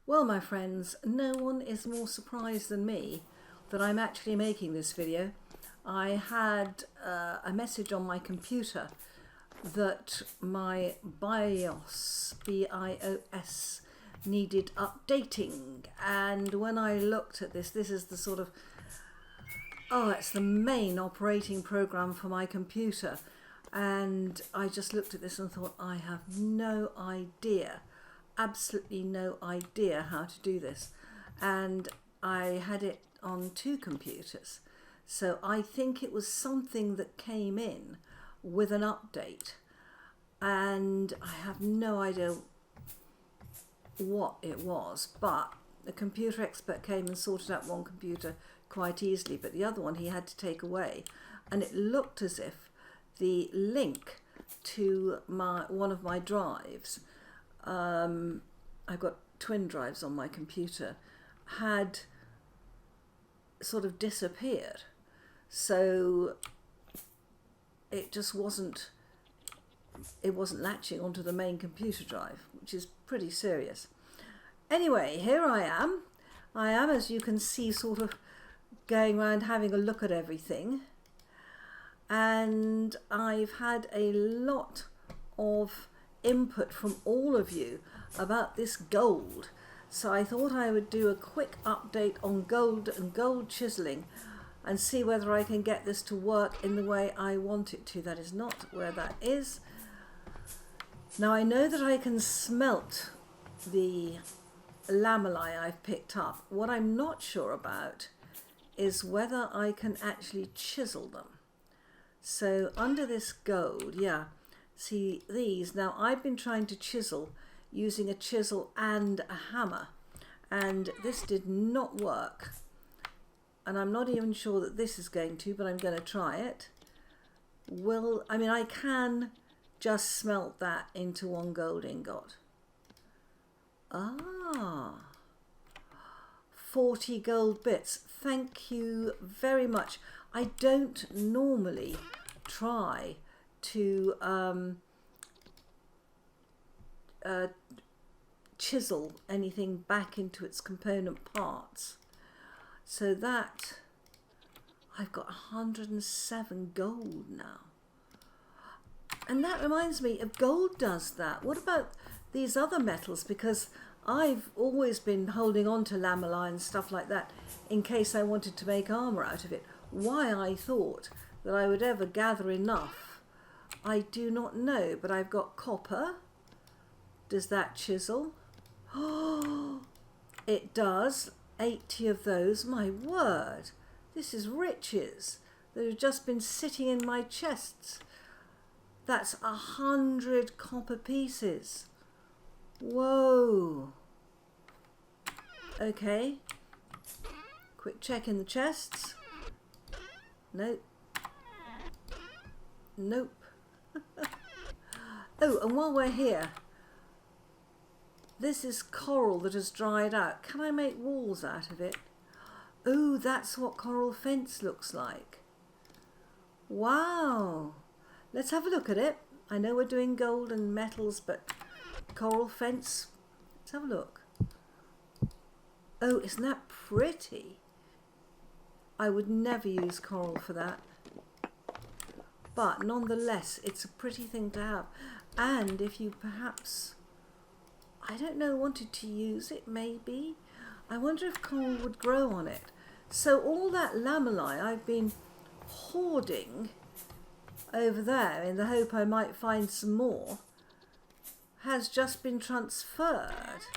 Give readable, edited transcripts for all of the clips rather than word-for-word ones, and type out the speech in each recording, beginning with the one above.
Well, my friends, no one is more surprised than me that I'm actually making this video. I had a message on my computer that my BIOS, B-I-O-S, needed updating. And when I looked at this is the sort of, it's the main operating program for my computer. And I just looked at this and thought, I have no idea, absolutely no idea how to do this. And I had it on two computers. So I think it was something that came in with an update. And I have no idea what it was, but the computer expert came and sorted out one computer quite easily, but the other one he had to take away. And it looked as if the link to one of my drives, I've got twin drives on my computer, had sort of disappeared. So it just wasn't latching onto the main computer drive, which is pretty serious. Anyway, here I am, as you can see, sort of going around having a look at everything. And I've had a lot of input from all of you about this gold. So I thought I would do a quick update on gold and gold chiseling and see whether I can get this to work in the way I want it to. That is not where that is. Now I know that I can smelt the lamellae I've picked up. What I'm not sure about is whether I can actually chisel them. So under this gold, see these. Now I've been trying to chisel using a chisel and a hammer, and this did not work. And I'm not even sure that this is going to, but I'm going to try it. I can just smelt that into one gold ingot. 40 gold bits. Thank you very much. I don't normally try to chisel anything back into its component parts. So that, I've got 107 gold now. And that reminds me, if gold does that, what about these other metals? Because I've always been holding on to lamellae and stuff like that in case I wanted to make armour out of it. Why I thought that I would ever gather enough, I do not know. But I've got copper. Does that chisel? Oh, it does. 80 of those. My word, this is riches that have just been sitting in my chests. That's 100 copper pieces. Whoa. Okay. Quick check in the chests. Nope. Nope. Oh, and while we're here, this is coral that has dried out. Can I make walls out of it? Oh, that's what coral fence looks like. Wow. Let's have a look at it. I know we're doing gold and metals, but coral fence, let's have a look. Oh, isn't that pretty? I would never use coral for that. But nonetheless, it's a pretty thing to have. And if you perhaps, I don't know, wanted to use it, maybe. I wonder if coral would grow on it. So all that lamellae I've been hoarding over there in the hope I might find some more has just been transferred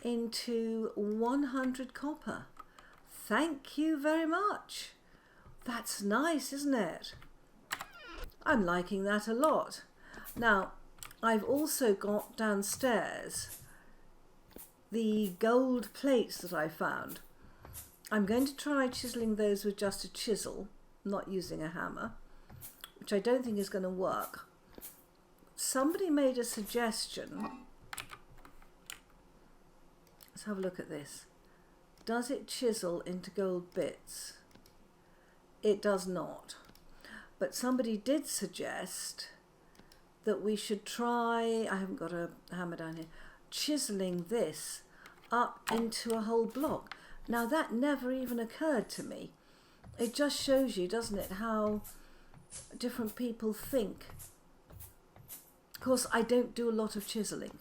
into 100 copper. Thank you very much. That's nice, isn't it? I'm liking that a lot. Now, I've also got downstairs the gold plates that I found. I'm going to try chiseling those with just a chisel, not using a hammer, which I don't think is going to work. Somebody made a suggestion. Let's have a look at this. Does it chisel into gold bits? It does not. But somebody did suggest that we should try, I haven't got a hammer down here, chiseling this up into a whole block. Now that never even occurred to me. It just shows you, doesn't it, how different people think. Of course, I don't do a lot of chiseling.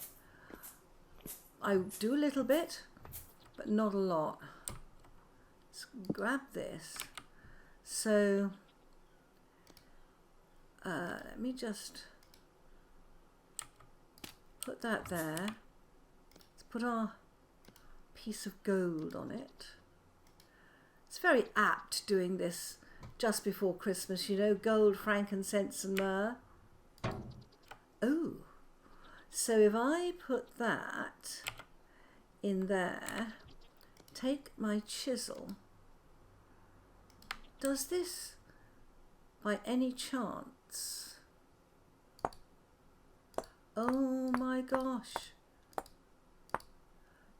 I do a little bit, but not a lot. Let's grab this. So let me just put that there. Let's put our piece of gold on it. It's very apt doing this just before Christmas, you know, gold, frankincense and myrrh. Oh, so if I put that in there, take my chisel, does this by any chance? Oh my gosh.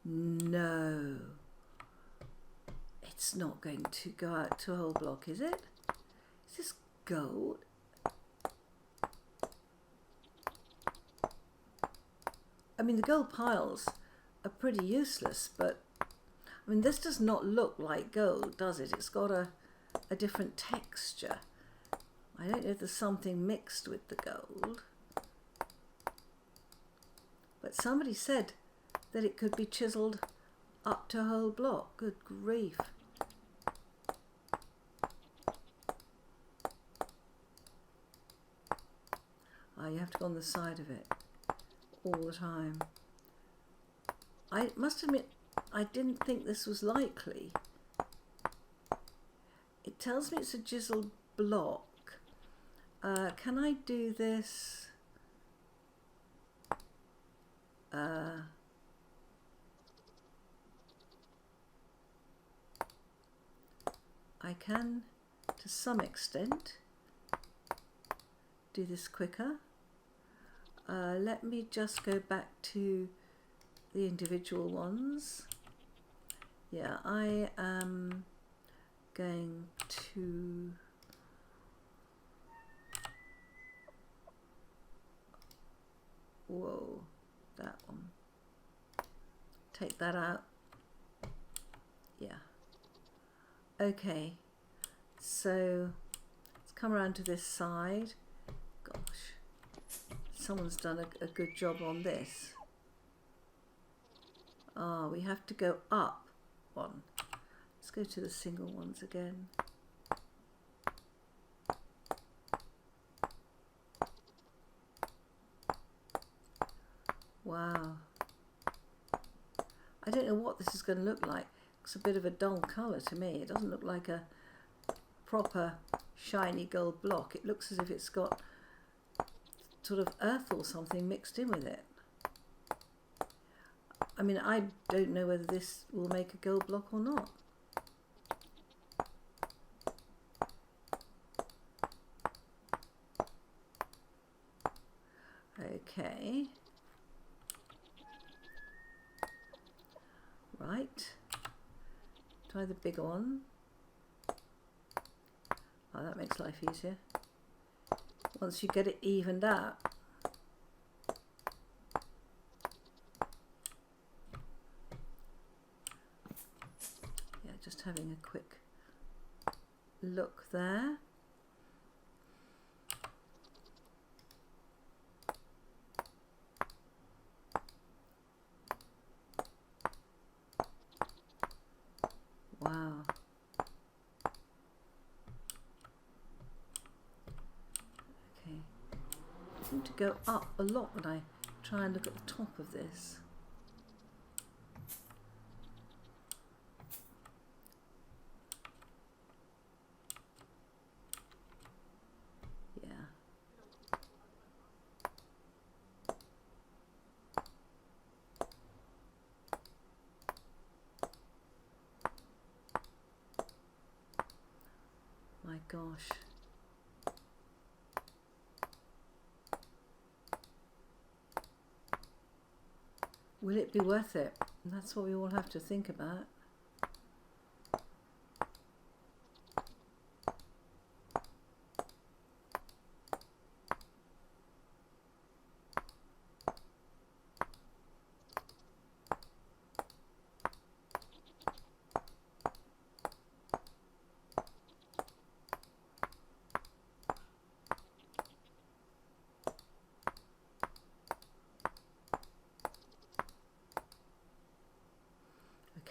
No. It's not going to go out to a whole block, is it? Is this gold? I mean, the gold piles are pretty useless, but I mean, this does not look like gold, does it? It's got a different texture. I don't know if there's something mixed with the gold, but somebody said that it could be chiseled up to a whole block. Good grief. Oh, you have to go on the side of it all the time. I must admit, I didn't think this was likely. It tells me it's a chiseled block. Can I do this? I can, to some extent, do this quicker. Let me just go back to the individual ones. Yeah, I am going to whoa, that one. Take that out. Yeah. Okay, so let's come around to this side. Gosh, someone's done a good job on this. Ah, we have to go up one. Let's go to the single ones again. Wow. I don't know what this is going to look like. It's a bit of a dull colour to me. It doesn't look like a proper shiny gold block. It looks as if it's got sort of earth or something mixed in with it. I mean, I don't know whether this will make a gold block or not. Okay. Right. Try the bigger one. Oh, that makes life easier. Once you get it evened out. Yeah, just having a quick look there. Wow. Okay. I seem to go up a lot when I try and look at the top of this. Yeah. My gosh. Will it be worth it? And that's what we all have to think about.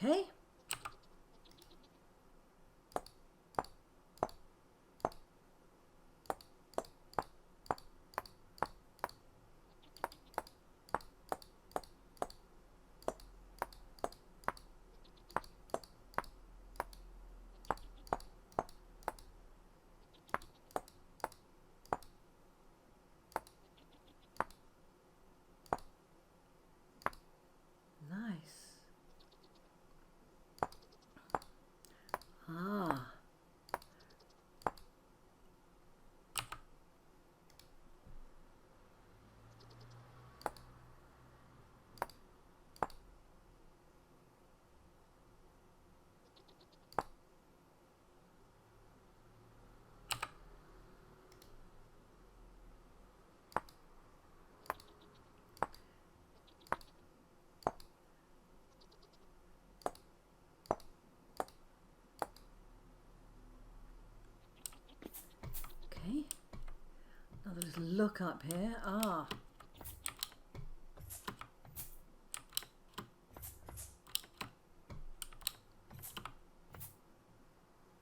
Okay. Ah, okay. Another little look up here. Ah.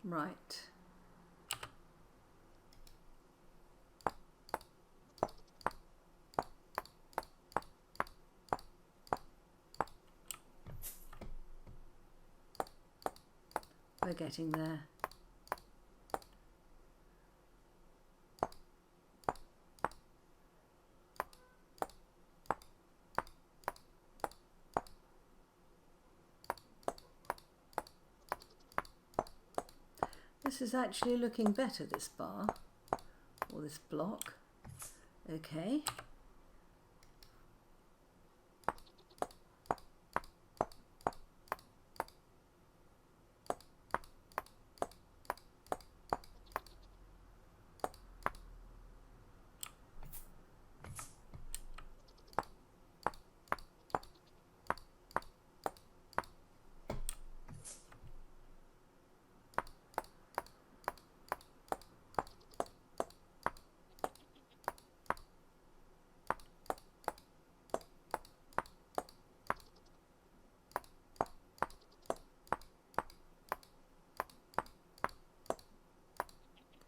Right. We're getting there. This is actually looking better, this bar, or this block. Okay.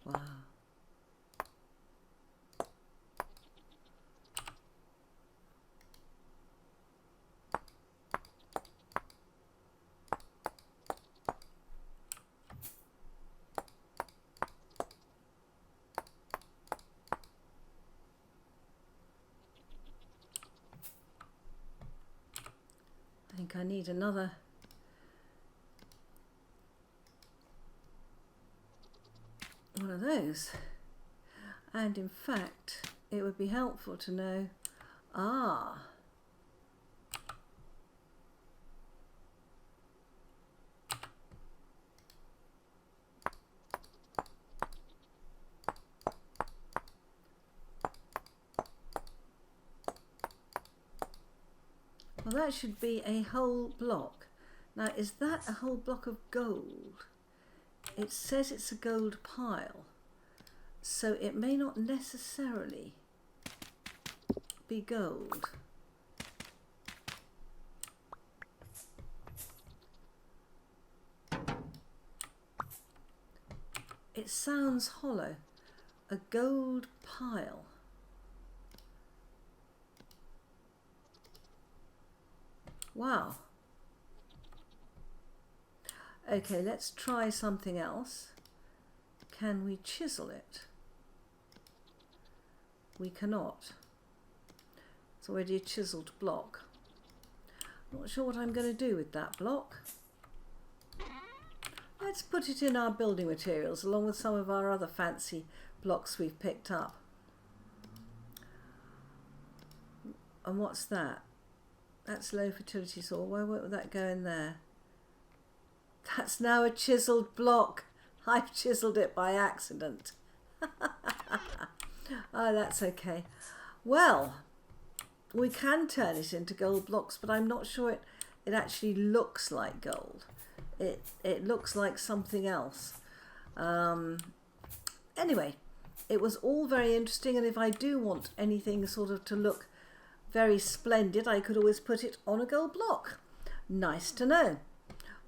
Wow. I think I need another one of those, and in fact it would be helpful to know, well, that should be a whole block. Now, is that a whole block of gold? It says it's a gold pile, so it may not necessarily be gold. It sounds hollow. A gold pile. Wow. Okay, let's try something else. Can we chisel it? We cannot. It's already a chiseled block. Not sure what I'm going to do with that block. Let's put it in our building materials along with some of our other fancy blocks we've picked up. And what's that? That's low fertility soil. Why won't that go in there? That's now a chiseled block. I've chiseled it by accident. Oh, that's okay. Well, we can turn it into gold blocks, but I'm not sure it actually looks like gold. It looks like something else. Anyway, it was all very interesting, and if I do want anything sort of to look very splendid, I could always put it on a gold block. Nice to know.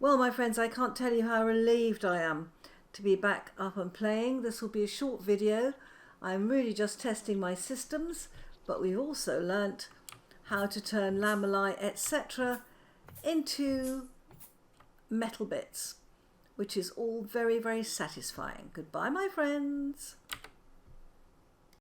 Well, my friends, I can't tell you how relieved I am to be back up and playing. This will be a short video. I'm really just testing my systems, but we've also learnt how to turn lamellae, etc. into metal bits, which is all very, very satisfying. Goodbye, my friends.